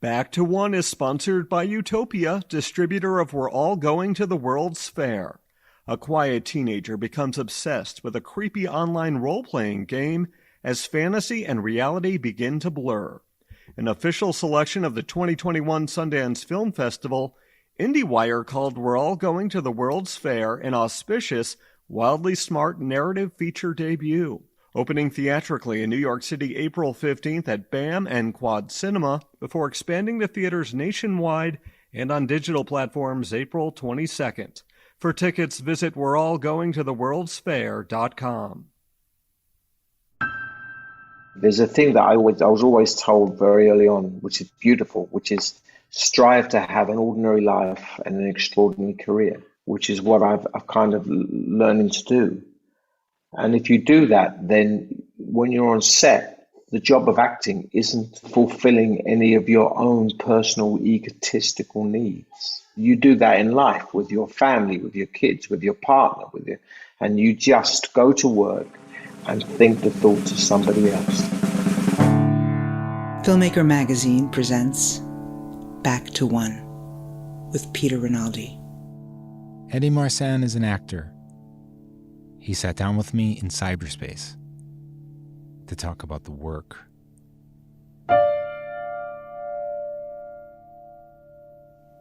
Back to One is sponsored by Utopia, distributor of We're All Going to the World's Fair. A quiet teenager becomes obsessed with a creepy online role-playing game as fantasy and reality begin to blur. An official selection of the 2021 Sundance Film Festival, IndieWire called We're All Going to the World's Fair an auspicious, wildly smart narrative feature debut. Opening theatrically in New York City April 15th at BAM and Quad Cinema, before expanding to theaters nationwide and on digital platforms April 22nd. For tickets, visit we'reallgoingtotheworldsfair.com. There's a thing that I was always told very early on, which is beautiful, which is strive to have an ordinary life and an extraordinary career, which is what I've kind of learning to do. And if you do that, then when you're on set, the job of acting isn't fulfilling any of your own personal egotistical needs. You do that in life with your family, with your kids, with your partner, and you just go to work and think the thoughts of somebody else. Filmmaker Magazine presents Back to One with Peter Rinaldi. Eddie Marsan is an actor. He sat down with me in cyberspace to talk about the work.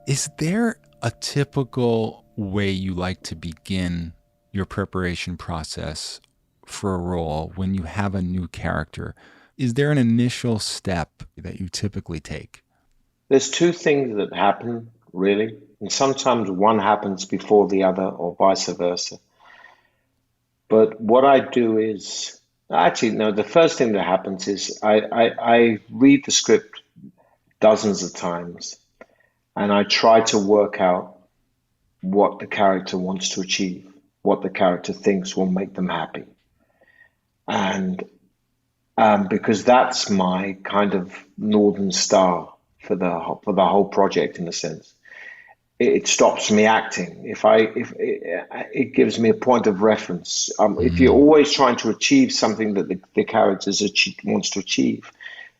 Is there a typical way you like to begin your preparation process for a role when you have a new character? Is there an initial step that you typically take? There's two things that happen, really. And sometimes one happens before the other or vice versa. But what I do is, actually, no, the first thing that happens is I read the script dozens of times and I try to work out what the character wants to achieve, what the character thinks will make them happy. And because that's my kind of northern star for the whole project, in a sense. It stops me acting. If it gives me a point of reference. If you're always trying to achieve something that the character wants to achieve,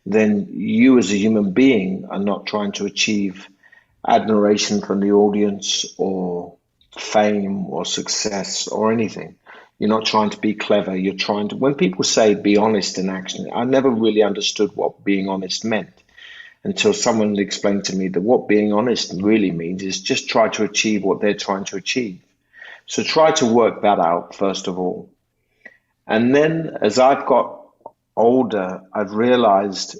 then you as a human being are not trying to achieve admiration from the audience or fame or success or anything. You're not trying to be clever. You're trying to. When people say be honest in action, I never really understood what being honest meant, until someone explained to me that what being honest really means is just try to achieve what they're trying to achieve. So try to work that out, first of all. And then as I've got older, I've realized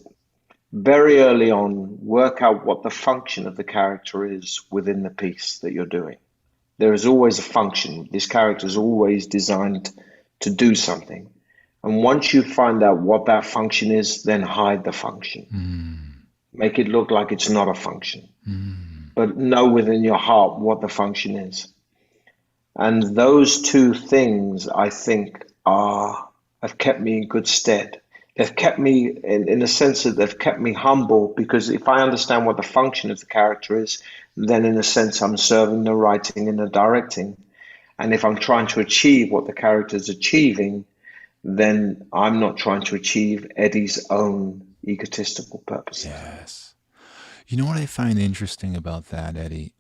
very early on, work out what the function of the character is within the piece that you're doing. There is always a function. This character is always designed to do something. And once you find out what that function is, then hide the function. Make it look like it's not a function, but know within your heart what the function is. And those two things, I think, have kept me in good stead. They've kept me, in the sense that they've kept me humble, because if I understand what the function of the character is, then in a sense I'm serving the writing and the directing. And if I'm trying to achieve what the character is achieving, then I'm not trying to achieve Eddie's own egotistical purposes. Yes. You know what I find interesting about that, Eddie?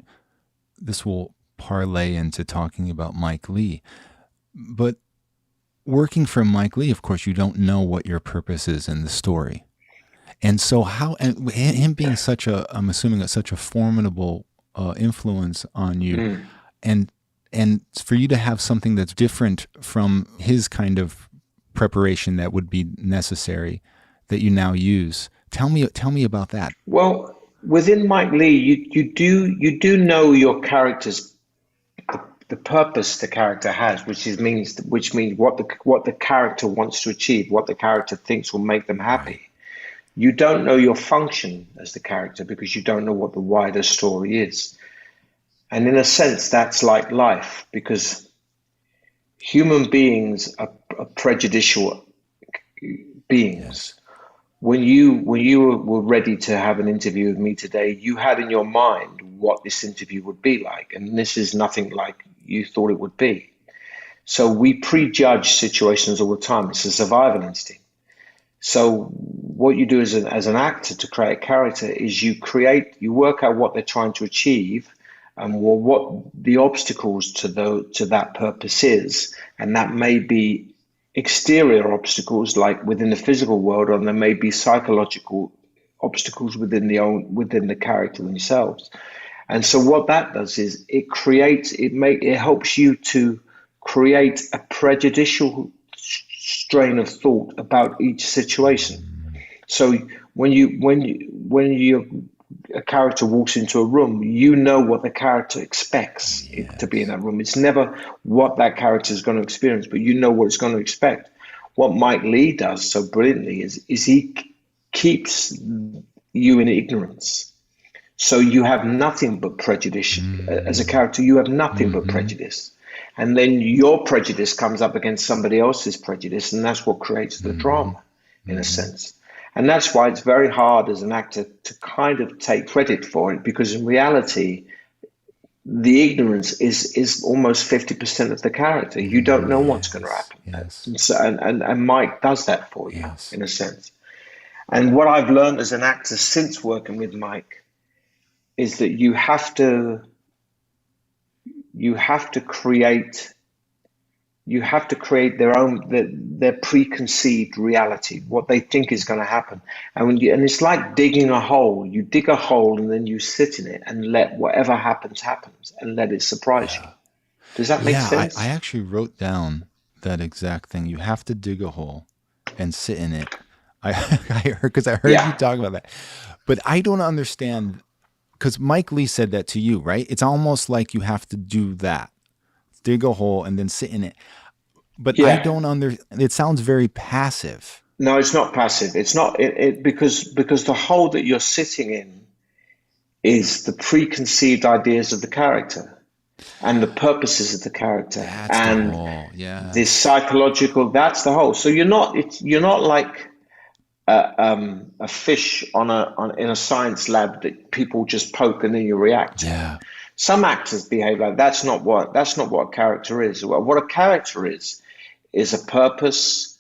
This will parlay into talking about Mike Leigh. But working for Mike Leigh, of course, you don't know what your purpose is in the story. And so and him being I'm assuming such a formidable influence on you, and for you to have something that's different from his kind of preparation that would be necessary that you now use. Tell me about that. Well, within Mike Leigh, you do know your character's the purpose the character has, which means what the character wants to achieve, what the character thinks will make them happy. Right. You don't know your function as the character because you don't know what the wider story is. And in a sense, that's like life, because human beings are prejudicial beings. Yes. When you were ready to have an interview with me today, you had in your mind what this interview would be like, and this is nothing like you thought it would be. So we prejudge situations all the time. It's a survival instinct. So what you do as an actor to create a character is you work out what they're trying to achieve and what the obstacles to that purpose is, and that may be exterior obstacles like within the physical world, or there may be psychological obstacles within the character themselves. And so what that does is it helps you to create a prejudicial strain of thought about each situation. So when a character walks into a room, you know what the character expects to be in that room. It's never what that character is going to experience, but you know what it's going to expect. What Mike Leigh does so brilliantly is he keeps you in ignorance. So you have nothing but prejudice. As a character, you have nothing but prejudice. And then your prejudice comes up against somebody else's prejudice, and that's what creates the drama, in a sense. And that's why it's very hard as an actor to kind of take credit for it, because in reality, the ignorance is almost 50% of the character. You don't know what's going to happen. Yes. And Mike does that for you, in a sense. And what I've learned as an actor since working with Mike is that you have to create their preconceived reality, what they think is going to happen. And it's like digging a hole. You dig a hole and then you sit in it and let whatever happens and let it surprise you. Does that make sense? I actually wrote down that exact thing. You have to dig a hole and sit in it. I heard you talk about that, but I don't understand, because Mike Leigh said that to you, right? It's almost like you have to do that, dig a hole and then sit in it. But I don't it sounds very passive. No, it's not passive. It's not because the hole that you're sitting in is the preconceived ideas of the character and the purposes of the character. That's and the hole. Yeah. The psychological, that's the whole. So you're not like a fish in a science lab that people just poke and then you react. Yeah. Some actors behave like that's not what a character is. What a character is a purpose,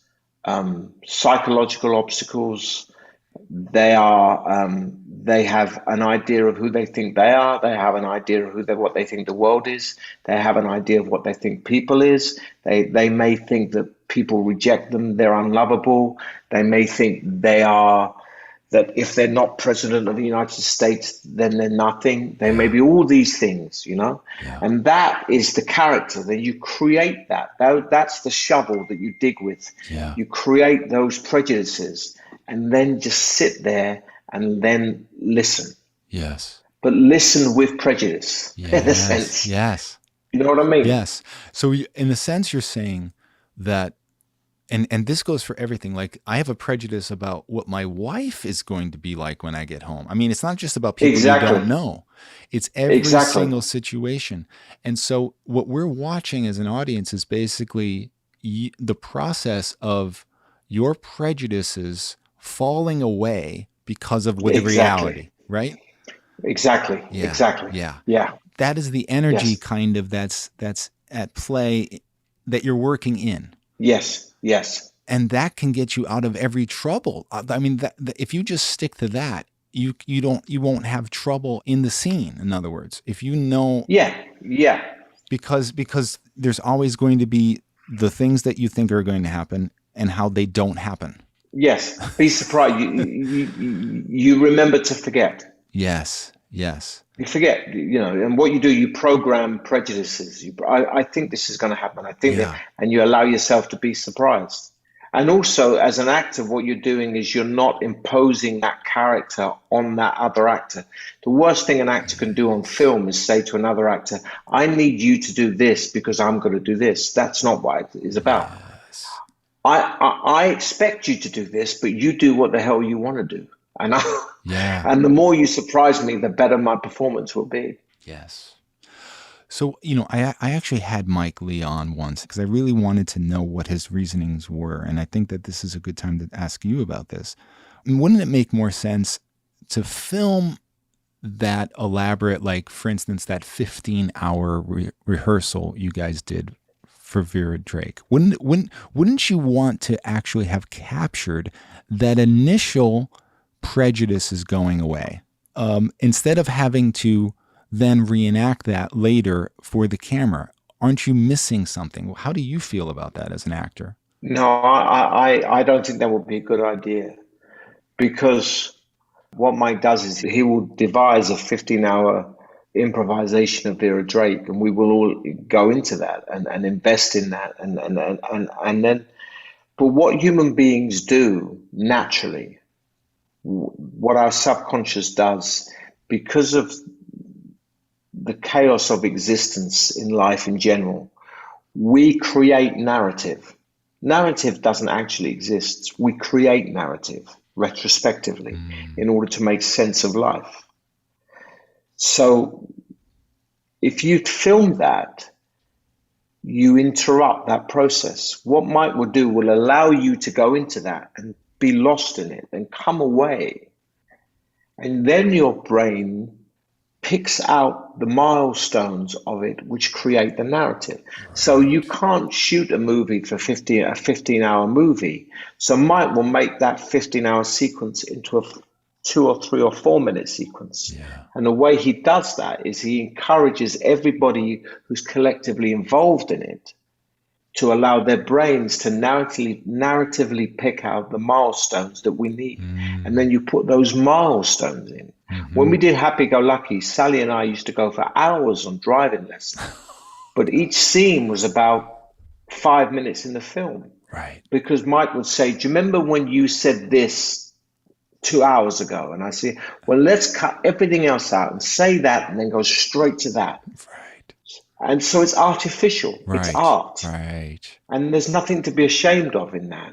psychological obstacles. They have an idea of who they think they are. They have an idea of what they think the world is. They have an idea of what they think people is. They may think that people reject them, they're unlovable. They may think that if they're not president of the United States, then they're nothing. They may be all these things, and that is the character. That you create that's the shovel that you dig with. Yeah. You create those prejudices and then just sit there and then listen. Yes. But listen with prejudice, in a sense. Yes. You know what I mean? Yes. So in a sense, you're saying that, and this goes for everything. Like, I have a prejudice about what my wife is going to be like when I get home. I mean, it's not just about people you don't know. It's every single situation. And so what we're watching as an audience is basically the process of your prejudices falling away because of the reality, right? Exactly. Yeah. Exactly. Yeah. That is the energy kind of that's at play that you're working in. Yes. And that can get you out of every trouble. I mean, if you just stick to that, you won't have trouble in the scene. In other words, if you know, because there's always going to be the things that you think are going to happen and how they don't happen. Yes, be surprised. You remember to forget. Yes. You forget, and what you do, you program prejudices. I think this is going to happen. I think that, and you allow yourself to be surprised. And also, as an actor, what you're doing is you're not imposing that character on that other actor. The worst thing an actor can do on film is say to another actor, I need you to do this because I'm going to do this. That's not what it is about. Yes. I expect you to do this, but you do what the hell you want to do. And and the more you surprise me, the better my performance will be. Yes. So, I actually had Mike Leigh on once because I really wanted to know what his reasonings were. And I think that this is a good time to ask you about this. I mean, wouldn't it make more sense to film that elaborate, like, for instance, that 15-hour rehearsal you guys did for Vera Drake? Wouldn't you want to actually have captured that initial prejudice is going away, instead of having to then reenact that later for the camera? Aren't you missing something? How do you feel about that as an actor? No, I don't think that would be a good idea, because what Mike does is he will devise a 15-hour improvisation of Vera Drake, and we will all go into that and invest in that, and then, but what human beings do naturally, what our subconscious does, because of the chaos of existence in life in general, we create narrative. Narrative doesn't actually exist. We create narrative retrospectively in order to make sense of life. So if you film that, you interrupt that process. What Mike will do will allow you to go into that and be lost in it and come away. And then your brain picks out the milestones of it which create the narrative. So you can't shoot a movie for a 15-hour movie. So Mike will make that 15-hour sequence into a 2 or 3 or 4 minute sequence. Yeah. And the way he does that is he encourages everybody who's collectively involved in it to allow their brains to narratively pick out the milestones that we need. And then you put those milestones in. When we did Happy Go Lucky, Sally and I used to go for hours on driving lessons. But each scene was about 5 minutes in the film. Right. Because Mike would say, do you remember when you said this 2 hours ago? And I say, well, let's cut everything else out and say that and then go straight to that. Right. And so it's artificial. Right. It's art. Right. And there's nothing to be ashamed of in that.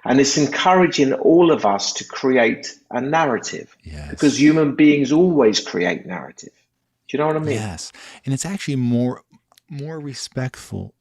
And it's encouraging all of us to create a narrative. Yes. Because human beings always create narrative. Do you know what I mean? Yes. And it's actually more respectful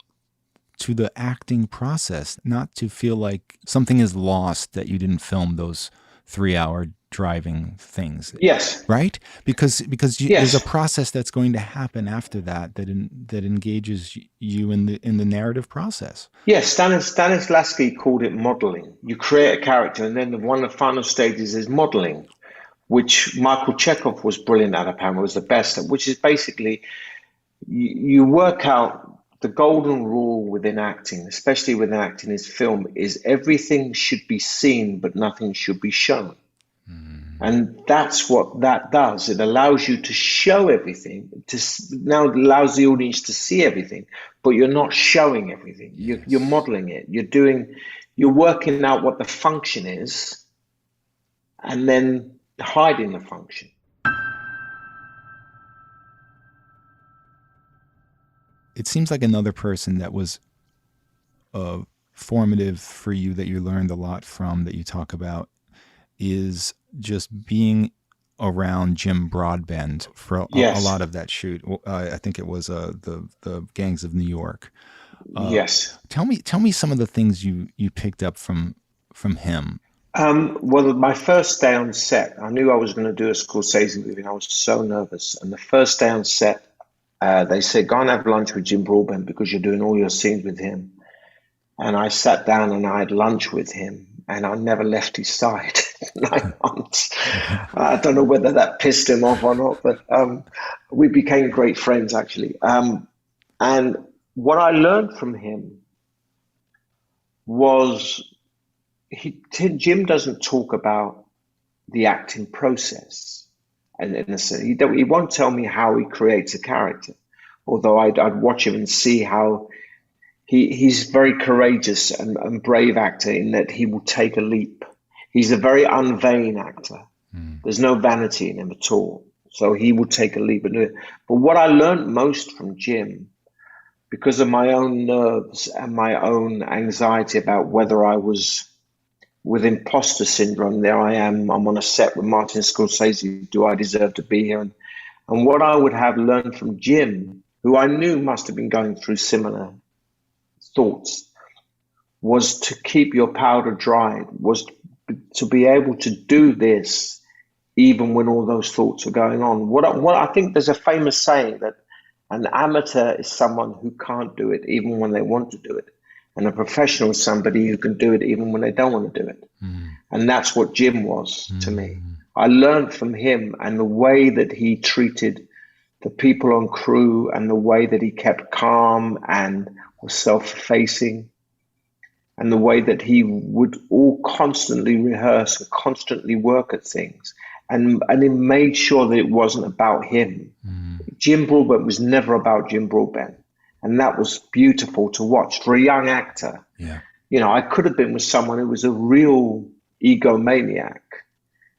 to the acting process, not to feel like something is lost that you didn't film those 3-hour driving things. Yes. Right? Because Yes. there's a process that's going to happen after that engages you in the narrative process. Yes, Stanislavski called it modeling. You create a character, and then one of the final stages is modeling, which Michael Chekhov was brilliant at, apparently was the best at, which is basically you work out the golden rule within acting, especially within acting is film, is everything should be seen, but nothing should be shown. And that's what that does. It allows you to show everything. Now it allows the audience to see everything, but you're not showing everything. You're modeling it. You're working out what the function is, and then hiding the function. It seems like another person that was formative for you, that you learned a lot from, that you talk about, is just being around Jim Broadbent for a lot of that shoot. I think it was the Gangs of New York. Yes. Tell me some of the things you picked up from him. Well, my first day on set, I knew I was going to do a Scorsese movie, and I was so nervous. And the first day on set, they said, go and have lunch with Jim Broadbent because you're doing all your scenes with him. And I sat down and I had lunch with him, and I never left his side. 9 months. I don't know whether that pissed him off or not, but we became great friends, actually. And what I learned from him was Jim doesn't talk about the acting process. And he won't tell me how he creates a character, although I'd watch him and see how he's very courageous and brave actor in that he will take a leap. He's a very unvain actor. There's no vanity in him at all. So he will take a leap and do it. But what I learned most from Jim, because of my own nerves and my own anxiety about whether I was with imposter syndrome, there I am, I'm on a set with Martin Scorsese, do I deserve to be here? And what I would have learned from Jim, who I knew must have been going through similar thoughts, was to keep your powder dry, was to be able to do this even when all those thoughts are going on. What I think there's a famous saying that An amateur is someone who can't do it even when they want to do it. And a professional is somebody who can do it even when they don't want to do it. And that's what Jim was to me. I learned from him, and the way that he treated the people on crew and the way that he kept calm and was self-effacing, and the way that he would all constantly rehearse and constantly work at things. And he made sure that it wasn't about him. Jim Broadbent was never about Jim Broadbent. And that was beautiful to watch for a young actor. Yeah. You know, I could have been with someone who was a real egomaniac.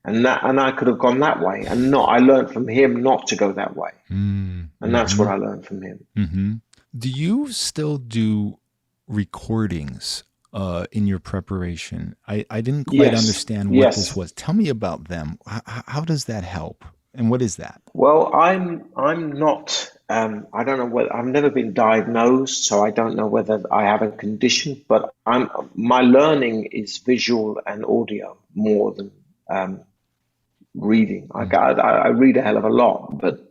And I could have gone that way. And I learned from him not to go that way. And that's what I learned from him. Do you still do recordings in your preparation? I didn't quite understand what this was. Tell me about them. How does that help? And what is that? Well, I'm not, I don't know whether, I've never been diagnosed, so I don't know whether I have a condition, but my learning is visual and audio more than reading. I read a hell of a lot, but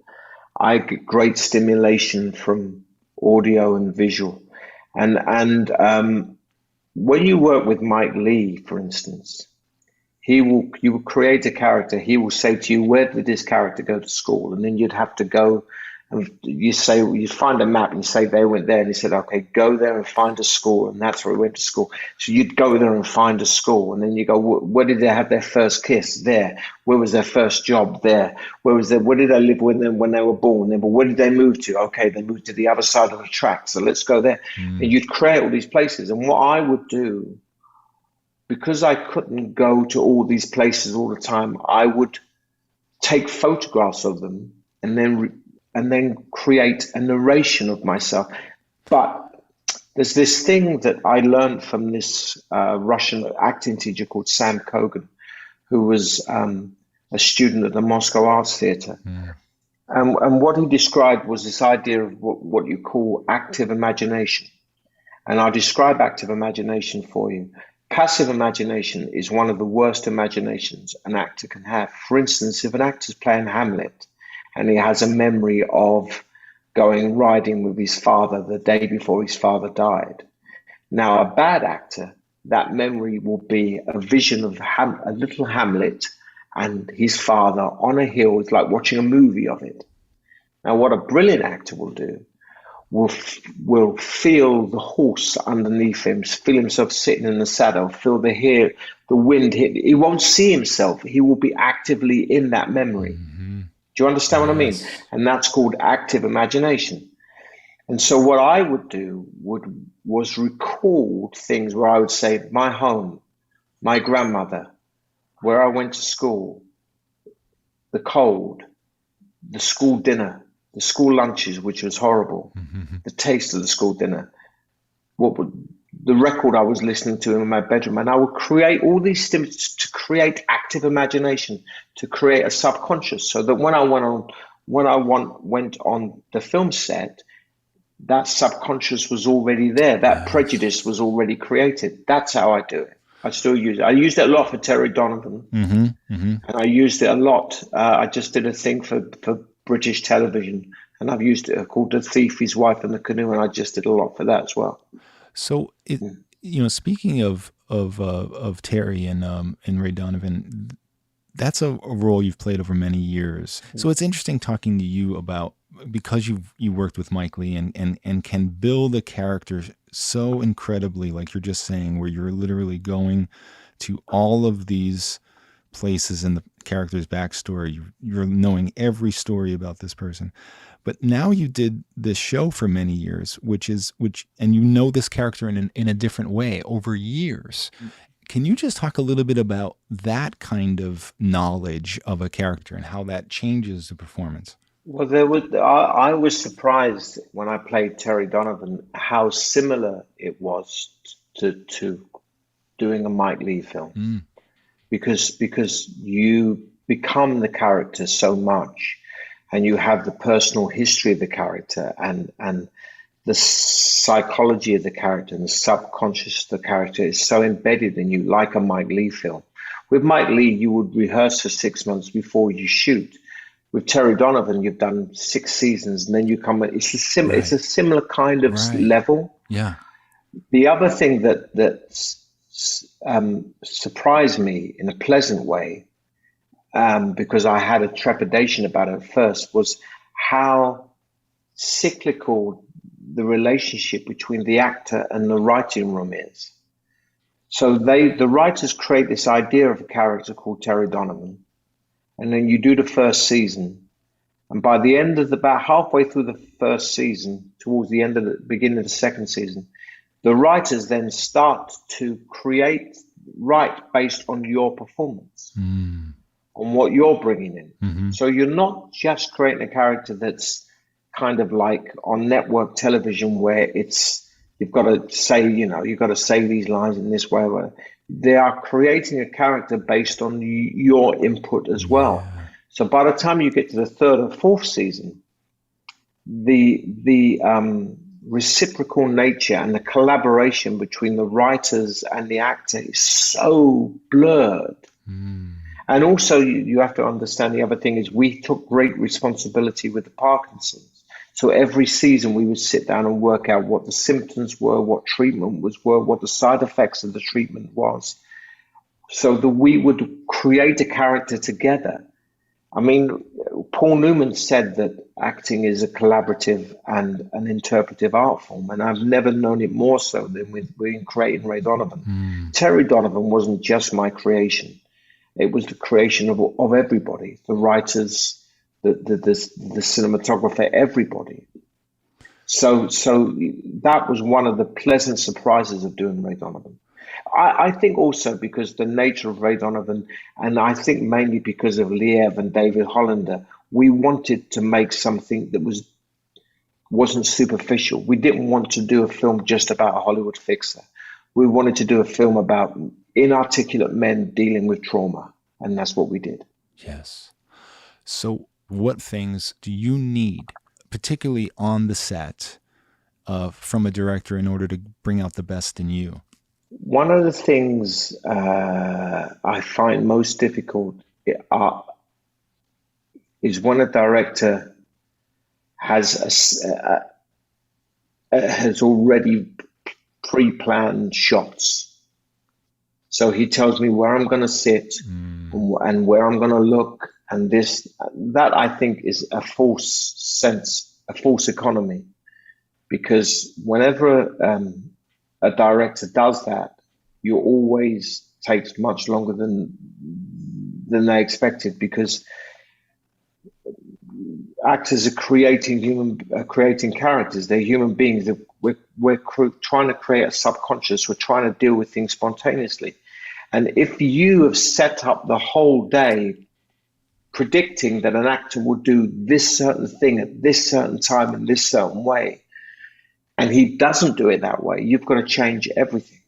I get great stimulation from audio and visual. And when you work with Mike Leigh, for instance, you will create a character. He will say to you, where did this character go to school? And then you'd have to go and you'd find a map and you say they went there. And he said, okay, go there and find a school. And that's where he went to school. So you'd go there and find a school. And then you go, where did they have their first kiss? There. Where was their first job? There. Where did they live when they were born? But where did they move to? Okay, they moved to the other side of the track. So let's go there. And you'd create all these places. And what I would do, because I couldn't go to all these places all the time, I would take photographs of them and then create a narration of myself. But there's this thing that I learned from this Russian acting teacher called Sam Kogan, who was a student at the Moscow Arts Theatre. And what he described was this idea of what you call active imagination. And I'll describe active imagination for you. Passive imagination is one of the worst imaginations an actor can have. For instance, if an actor's playing Hamlet and he has a memory of going riding with his father the day before his father died. Now, a bad actor, that memory will be a vision of a little Hamlet and his father on a hill. It's like watching a movie of it. Now, what a brilliant actor will do will feel the horse underneath him, feel himself sitting in the saddle, feel the wind hit. He won't see himself. He will be actively in that memory. Do you understand what I mean? And that's called active imagination. And so what I would do was record things where I would say, my home, my grandmother, where I went to school, the cold, the school dinner, the school lunches, which was horrible, the taste of the school dinner, the record I was listening to in my bedroom. And I would create all these things to create active imagination, to create a subconscious, so that when I went on the film set, that subconscious was already there. That prejudice was already created. That's how I do it. I still use it. I used it a lot for Terry Donovan, and I used it a lot. I just did a thing for British television, and I've used it called The Thief, His Wife and the Canoe, and I just did a lot for that as well. So, speaking of Terry and Ray Donovan, that's a role you've played over many years. So it's interesting talking to you about, because you worked with Mike Leigh and can build a character so incredibly, like you're just saying, where you're literally going to all of these places in the character's backstory. You're knowing every story about this person. But now you did this show for many years, and you know this character in a different way over years. Can you just talk a little bit about that kind of knowledge of a character and how that changes the performance? Well, I was surprised when I played Terry Donovan how similar it was to doing a Mike Leigh film. Because you become the character so much, and you have the personal history of the character and the psychology of the character and the subconscious of the character is so embedded in you, like a Mike Leigh film. With Mike Leigh, you would rehearse for 6 months before you shoot. with Terry Donovan, you've done 6 seasons, and then you come. It's a similar kind of level. Yeah. The other thing that surprised me in a pleasant way, because I had a trepidation about it at first, was how cyclical the relationship between the actor and the writing room is. So the writers create this idea of a character called Terry Donovan, and then you do the first season, and by the end of about halfway through the first season, towards the end of the beginning of the second season, the writers then start to write based on your performance, on what you're bringing in. Mm-hmm. So you're not just creating a character that's kind of like on network television where you've got to say these lines in this way. Where they are creating a character based on your input as well. Yeah. So by the time you get to the third or fourth season, the reciprocal nature and the collaboration between the writers and the actor is so blurred. And also you have to understand, the other thing is we took great responsibility with the Parkinson's. So every season we would sit down and work out what the symptoms were, what treatment were, what the side effects of the treatment was, so that we would create a character together. I mean, Paul Newman said that acting is a collaborative and an interpretive art form, and I've never known it more so than with creating Ray Donovan. Terry Donovan wasn't just my creation. It was the creation of everybody, the writers, the cinematographer, everybody. So that was one of the pleasant surprises of doing Ray Donovan. I think also because the nature of Ray Donovan, and I think mainly because of Liev and David Hollander, we wanted to make something that wasn't superficial. We didn't want to do a film just about a Hollywood fixer. We wanted to do a film about inarticulate men dealing with trauma, and that's what we did. Yes. So what things do you need, particularly on the set, from a director in order to bring out the best in you? One of the things I find most difficult is when a director has already pre-planned shots. So he tells me where I'm going to sit and where I'm going to look, and that I think is a false economy, because whenever a director does that, you always takes much longer than they expected, because actors are creating characters. They're human beings. We're trying to create a subconscious. We're trying to deal with things spontaneously. And if you have set up the whole day predicting that an actor will do this certain thing at this certain time in this certain way, and he doesn't do it that way, you've got to change everything.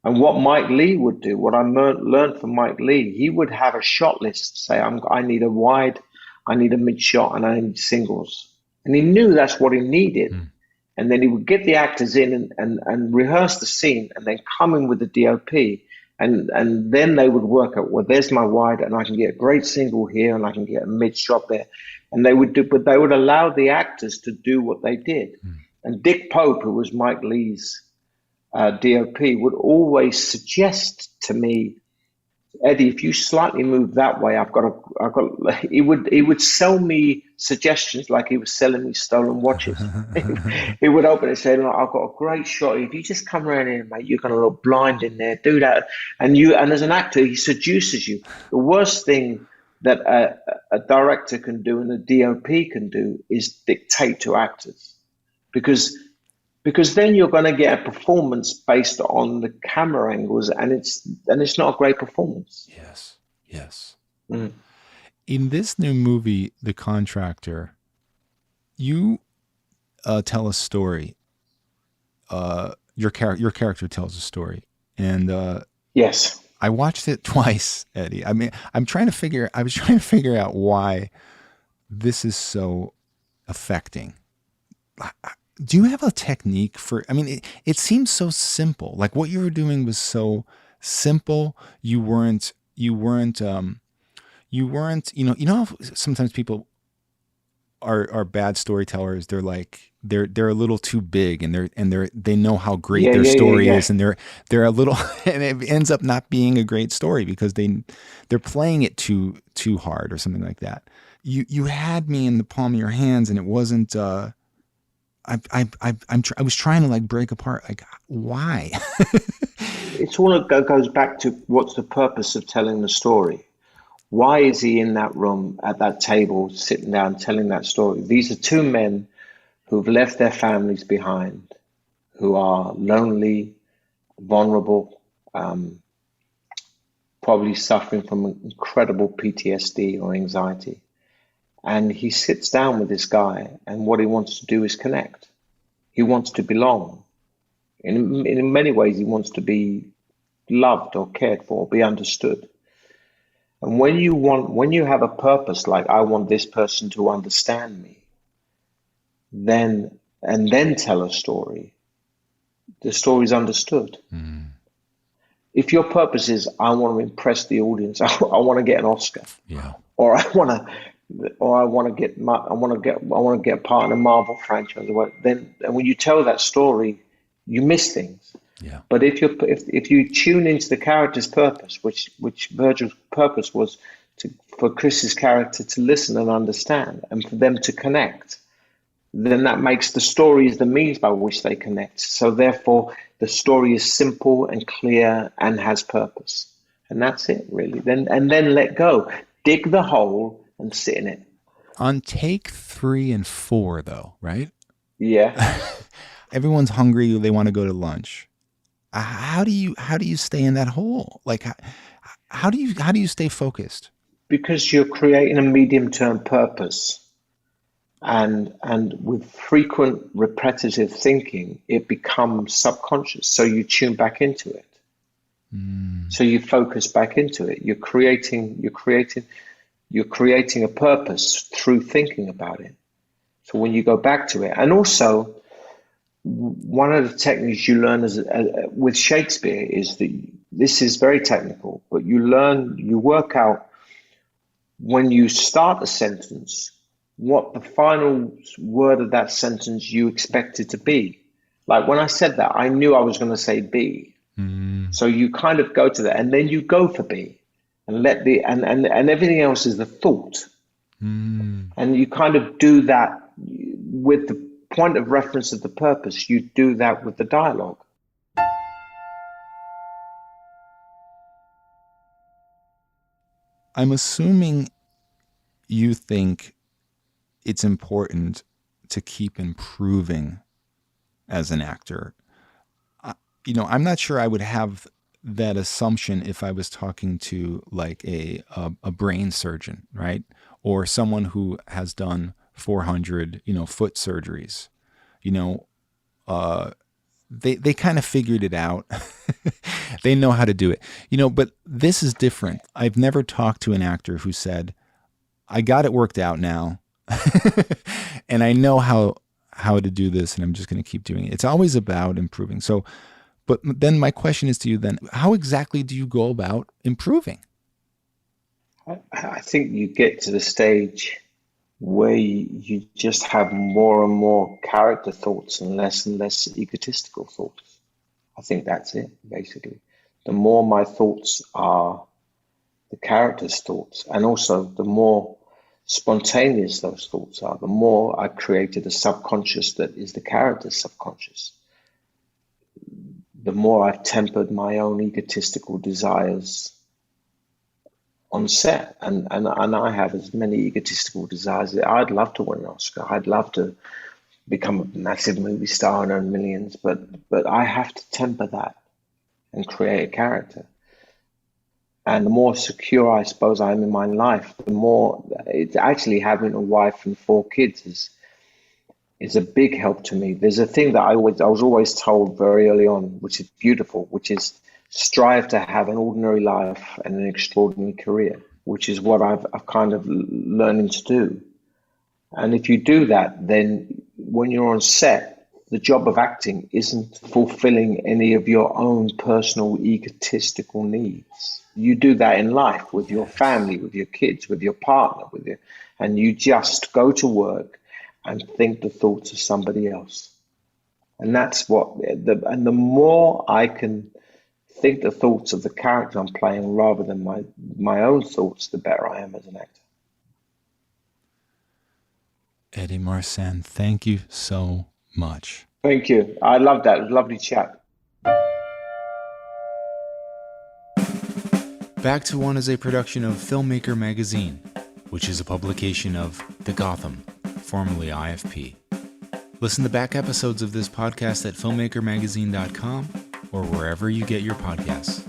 And what Mike Leigh would do, what I learned from Mike Leigh, he would have a shot list, say, I need a wide, I need a mid shot, and I need singles. And he knew that's what he needed. And then he would get the actors in and rehearse the scene, and then come in with the DOP. And then they would work out, well, there's my wide, and I can get a great single here, and I can get a mid shot there. And they would allow the actors to do what they did. And Dick Pope, who was Mike Leigh's DOP, would always suggest to me, Eddie, if you slightly move that way, he would sell me suggestions like he was selling me stolen watches. He would open it and say, look, I've got a great shot. If you just come around here, mate, you're going to look blind in there. Do that. And as an actor, he seduces you. The worst thing that a director can do and a DOP can do is dictate to actors. Because then you're going to get a performance based on the camera angles, and it's not a great performance. Yes. In this new movie, The Contractor, you tell a story. Your character tells a story, and yes, I watched it twice, Eddie. I mean, I was trying to figure out why this is so affecting. Do you have a technique for, I mean, it seems so simple. Like what you were doing was so simple. You weren't You weren't, how sometimes people are bad storytellers. They're like, they're a little too big, and they know how great Yeah, their yeah, yeah, story yeah. is, and they're a little, and it ends up not being a great story because they're playing it too hard or something like that. You had me in the palm of your hands, and it wasn't. I was trying to like break apart. Like, why? It's all goes back to what's the purpose of telling the story? Why is he in that room at that table, sitting down, telling that story? These are two men who've left their families behind, who are lonely, vulnerable, um, probably suffering from incredible PTSD or anxiety. And he sits down with this guy, and what he wants to do is connect. He wants to belong. In many ways, he wants to be loved or cared for, be understood. And when you have a purpose, like I want this person to understand me, then tell a story, the story is understood. Mm, If your purpose is I want to impress the audience, I want to get an Oscar, yeah. or I want to get part in a Marvel franchise, then and when you tell that story, you miss things. Yeah. But if you tune into the character's purpose, which Virgil's purpose was for Chris's character to listen and understand, and for them to connect, then that makes the story is the means by which they connect. So therefore, the story is simple and clear and has purpose, and that's it really. Then let go, dig the hole and sit in it. On take 3 and 4, though, right? Yeah. Everyone's hungry. They want to go to lunch. How do you stay in that hole? Like, how do you stay focused? Because you're creating a medium-term purpose. And with frequent repetitive thinking, it becomes subconscious. So you tune back into it. So you focus back into it. You're creating a purpose through thinking about it. So when you go back to it, and also one of the techniques you learn with Shakespeare is that this is very technical, but you work out when you start a sentence, what the final word of that sentence you expect it to be. Like when I said that, I knew I was going to say be. So you kind of go to that, and then you go for be, and and everything else is the thought. And you kind of do that with the point of reference of the purpose. You do that with the dialogue. I'm assuming you think it's important to keep improving as an actor. I'm not sure I would have that assumption if I was talking to like a brain surgeon, right? Or someone who has done 400, foot surgeries. They kind of figured it out. They know how to do it. But this is different. I've never talked to an actor who said, I got it worked out now. And I know how to do this, and I'm just going to keep doing it. It's always about improving. So, but then my question is to you then, how exactly do you go about improving? I think you get to the stage where you just have more and more character thoughts and less egotistical thoughts. I think that's it, basically. The more my thoughts are the character's thoughts, and also the more spontaneous those thoughts are, the more I created a subconscious that is the character's subconscious. The more I've tempered my own egotistical desires on set, and I have as many egotistical desires. I'd love to win an Oscar. I'd love to become a massive movie star and earn millions, but I have to temper that and create a character. And the more secure I suppose I am in my life, the more it's actually having a wife and 4 kids is a big help to me. There's a thing that I was always told very early on, which is beautiful, which is strive to have an ordinary life and an extraordinary career, which is what I've kind of learning to do. And if you do that, then when you're on set, the job of acting isn't fulfilling any of your own personal egotistical needs. You do that in life with your family, with your kids, with your partner, and you just go to work and think the thoughts of somebody else. And that's and the more I can think the thoughts of the character I'm playing rather than my own thoughts, the better I am as an actor. Eddie Marsan, thank you so much. Thank you. I love that. It was a lovely chat. Back to One is a production of Filmmaker Magazine, which is a publication of The Gotham, formerly IFP. Listen to back episodes of this podcast at filmmakermagazine.com or wherever you get your podcasts.